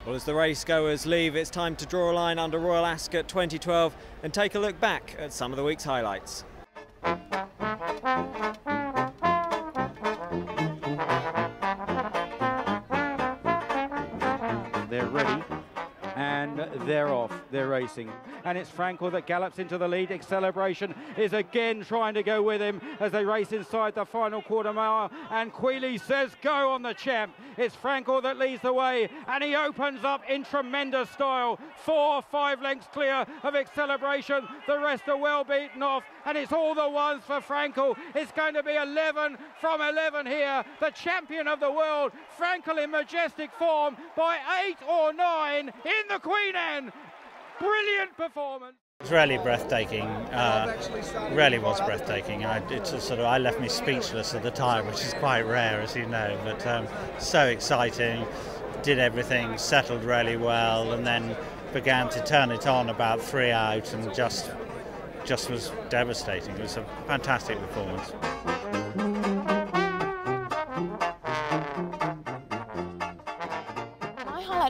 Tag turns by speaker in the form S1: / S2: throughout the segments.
S1: Well, as the racegoers leave, it's time to draw a line under Royal Ascot 2012 and take a look back at some of the week's highlights.
S2: They're ready and they're off, they're racing. And it's Frankel that gallops into the lead. Celebration is again trying to go with him as they race inside the final quarter mile. And Quealy says go on the champ. It's Frankel that leads the way and he opens up in tremendous style. 4 or 5 lengths clear of Celebration. The rest are well beaten off and it's all the ones for Frankel. It's going to be 11 from 11 here. The champion of the world, Frankel in majestic form by 8 or 9 in the Queen Anne. Brilliant performance.
S3: It's really breathtaking. Really was breathtaking. I left me speechless at the time, which is quite rare, as you know. But so exciting. Did everything, settled really well, and then began to turn it on about 3 out, and just was devastating. It was a fantastic performance.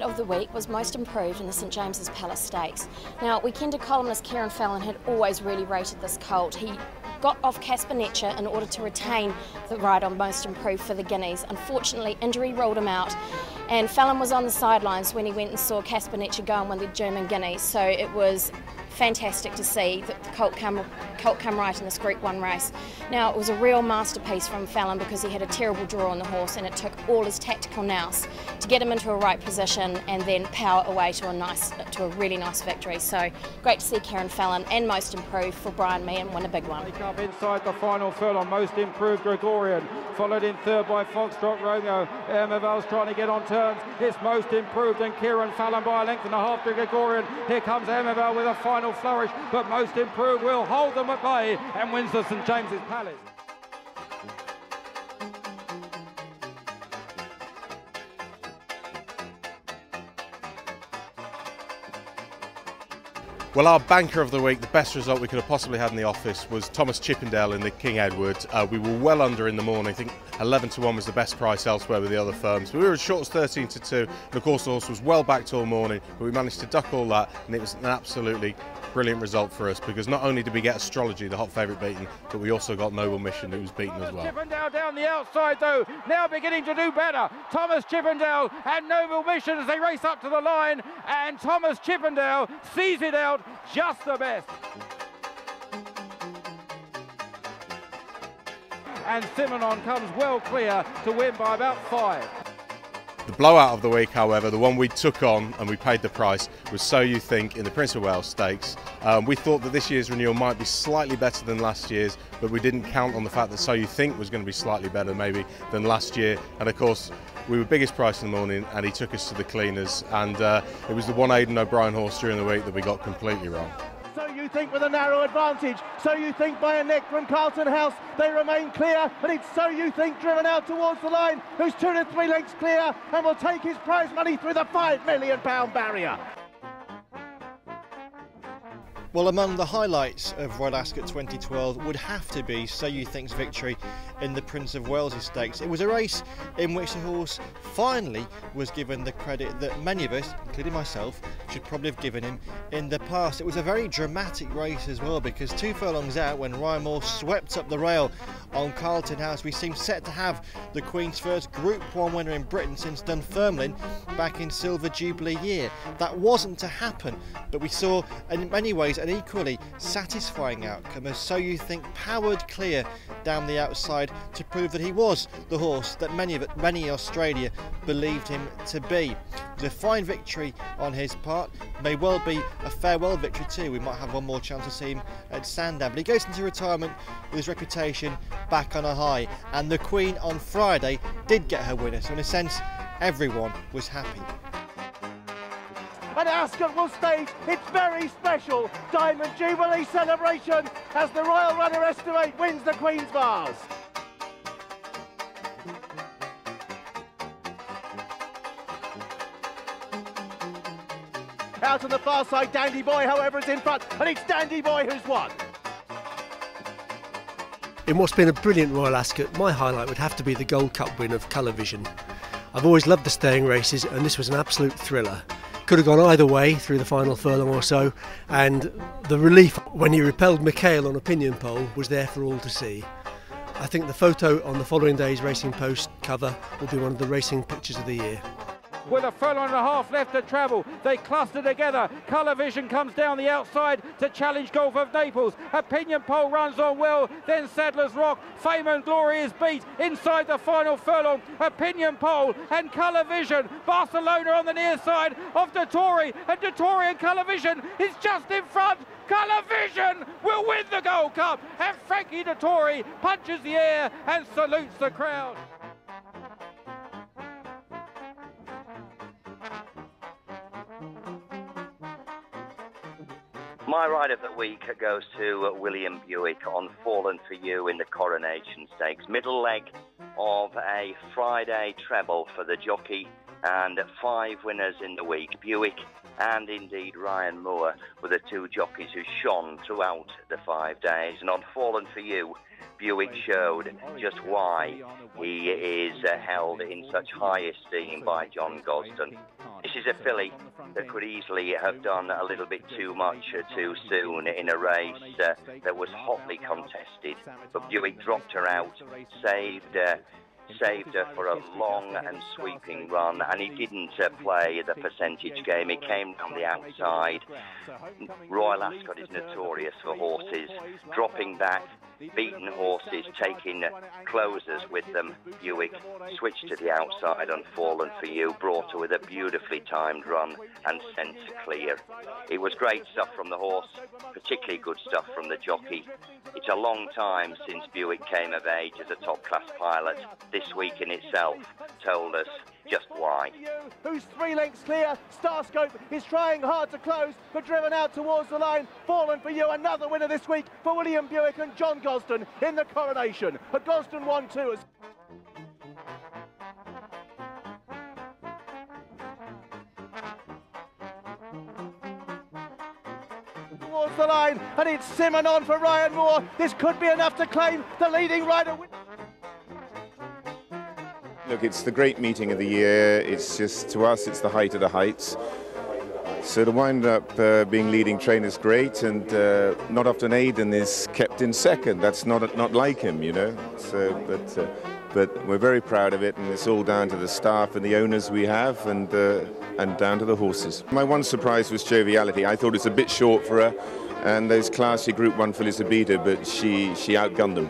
S4: Of the week was most improved in the St James's Palace Stakes. Now, Weekender columnist Kieran Fallon had always really rated this colt. He got off Casper Netcher in order to retain the ride on most improved for the Guineas. Unfortunately, injury ruled him out, and Fallon was on the sidelines when he went and saw Casper Netcher go and win the German Guineas. So it was fantastic to see that the colt come right in this Group 1 race. Now, it was a real masterpiece from Fallon because he had a terrible draw on the horse, and it took all his tactical nous to get him into a right position and then power away to a really nice victory. So great to see Kieran Fallon and most improved for Brian Meehan win a big one.
S2: Up inside the final furlong, most improved Gregorian, followed in third by Foxtrot Romeo. Mervale's trying to get on turns. It's most improved and Kieran Fallon by a length and a half to Gregorian. Here comes Mervale with a final flourish, but most improved will hold them at bay and wins the St James's Palace.
S5: Well, our banker of the week, the best result we could have possibly had in the office, was Thomas Chippendale in the King Edward. We were well under in the morning. I think 11 to 1 was the best price elsewhere with the other firms. We were as short as 13 to 2, and of course the horse was well backed all morning, but we managed to duck all that, and it was an absolutely brilliant result for us, because not only did we get Astrology, the hot favourite, beaten, but we also got Noble Mission, who was beaten as well.
S2: Chippendale down the outside though, now beginning to do better. Thomas Chippendale and Noble Mission as they race up to the line, and Thomas Chippendale sees it out just the best. And Simonon comes well clear to win by about 5.
S5: The blowout of the week, however, the one we took on and we paid the price, was So You Think in the Prince of Wales Stakes. We thought that this year's renewal might be slightly better than last year's, but we didn't count on the fact that So You Think was going to be slightly better maybe than last year. And of course, we were biggest price in the morning and he took us to the cleaners, and it was the one Aidan O'Brien horse during the week that we got completely wrong.
S6: So You Think with a narrow advantage. So You Think by a neck from Carlton House. They remain clear, but it's So You Think driven out towards the line, who's 2 to 3 lengths clear and will take his prize money through the £5 million barrier.
S7: Well, among the highlights of Royal Ascot 2012 would have to be So You Think's victory in the Prince of Wales Stakes. It was a race in which the horse finally was given the credit that many of us, including myself, should probably have given him in the past. It was a very dramatic race as well, because 2 furlongs out, when Ryan Moore swept up the rail on Carlton House, we seemed set to have the Queen's first Group 1 winner in Britain since Dunfermline back in Silver Jubilee year. That wasn't to happen, but we saw in many ways an equally satisfying outcome as So You Think powered clear down the outside to prove that he was the horse that many in Australia believed him to be. It was a fine victory on his part, may well be a farewell victory too. We might have one more chance to see him at Sandown, but he goes into retirement with his reputation back on a high, and the Queen on Friday did get her winner, so in a sense everyone was happy.
S6: And Ascot will stage its very special Diamond Jubilee celebration as the Royal Runner Estimate wins the Queen's Vase. Out on the far side, Dandy Boy, however, is in front, and it's Dandy Boy who's won.
S8: In what's been a brilliant Royal Ascot, my highlight would have to be the Gold Cup win of Colour Vision. I've always loved the staying races, and this was an absolute thriller. Could have gone either way through the final furlong or so, and the relief when he repelled Mikhail on a pinion pole was there for all to see. I think the photo on the following day's Racing Post cover will be one of the racing pictures of the year.
S2: With a furlong and a half left to travel, they cluster together. Colour Vision comes down the outside to challenge Gulf of Naples. A pinion pole runs on well, then Sadler's Rock. Fame and Glory is beat inside the final furlong. A pinion pole and Colour Vision. Barcelona on the near side of Dettori, and Dettori and Colour Vision is just in front. Colour Vision will win the Gold Cup, and Frankie Dettori punches the air and salutes the crowd.
S9: My ride of the week goes to William Buick on Fallen for You in the Coronation Stakes. Middle leg of a Friday treble for the jockey, and 5 winners in the week. Buick and indeed Ryan Moore were the 2 jockeys who shone throughout the 5 days. And on Fallen for You, Buick showed just why he is held in such high esteem by John Gosden. This is a filly that could easily have done a little bit too much too soon in a race that was hotly contested. But Buick dropped her out, saved her for a long and sweeping run, and he didn't play the percentage game. He came from the outside. Royal Ascot is notorious for horses dropping back, beaten horses, taking closers with them. Buick switched to the outside on Fallen for You, brought her with a beautifully timed run and sent clear. It was great stuff from the horse, particularly good stuff from the jockey. It's a long time since Buick came of age as a top-class pilot. This week in itself told us just why.
S6: Who's 3 lengths clear. Starscope is trying hard to close, but driven out towards the line. Fallen for You, another winner this week for William Buick and John Gosden in the Coronation. But Gosden won too. Towards the line, and it's Simon on for Ryan Moore. This could be enough to claim the leading rider.
S10: Look, it's the great meeting of the year. It's just, to us, it's the height of the heights. So to wind up being leading trainer is great, and not often Aidan is kept in second. That's not like him, you know. So, but we're very proud of it, and it's all down to the staff and the owners we have, and down to the horses. My one surprise was Joviality. I thought it was a bit short for her, and those classy Group 1 fillies have beat her, but she outgunned them.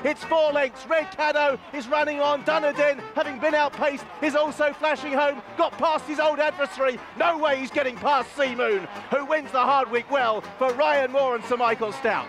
S6: It's 4 lengths. Red Caddo is running on. Dunedin, having been outpaced, is also flashing home. Got past his old adversary. No way he's getting past Sea Moon, who wins the Hardwick well for Ryan Moore and Sir Michael Stout.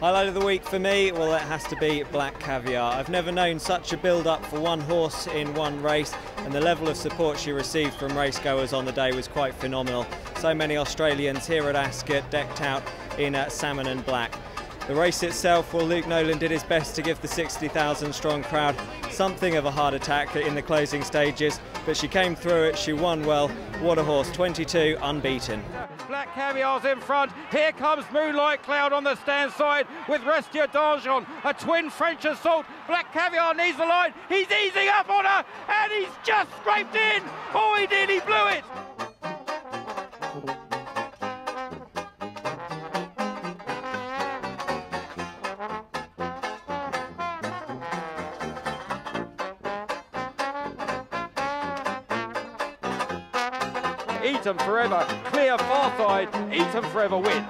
S1: Highlight of the week for me, well, it has to be Black Caviar. I've never known such a build-up for one horse in one race, and the level of support she received from racegoers on the day was quite phenomenal. So many Australians here at Ascot decked out in salmon and black. The race itself, well, Luke Nolan did his best to give the 60,000 strong crowd something of a heart attack in the closing stages, but she came through it, she won well. What a horse, 22, unbeaten.
S2: Black Caviar's in front. Here comes Moonlight Cloud on the stand side with Restia d'Argent, a twin French assault. Black Caviar needs the line. He's easing up on her, and he's just scraped in. Oh, he did, he blew it. Eaton Forever, clear far side, Eaton Forever wins.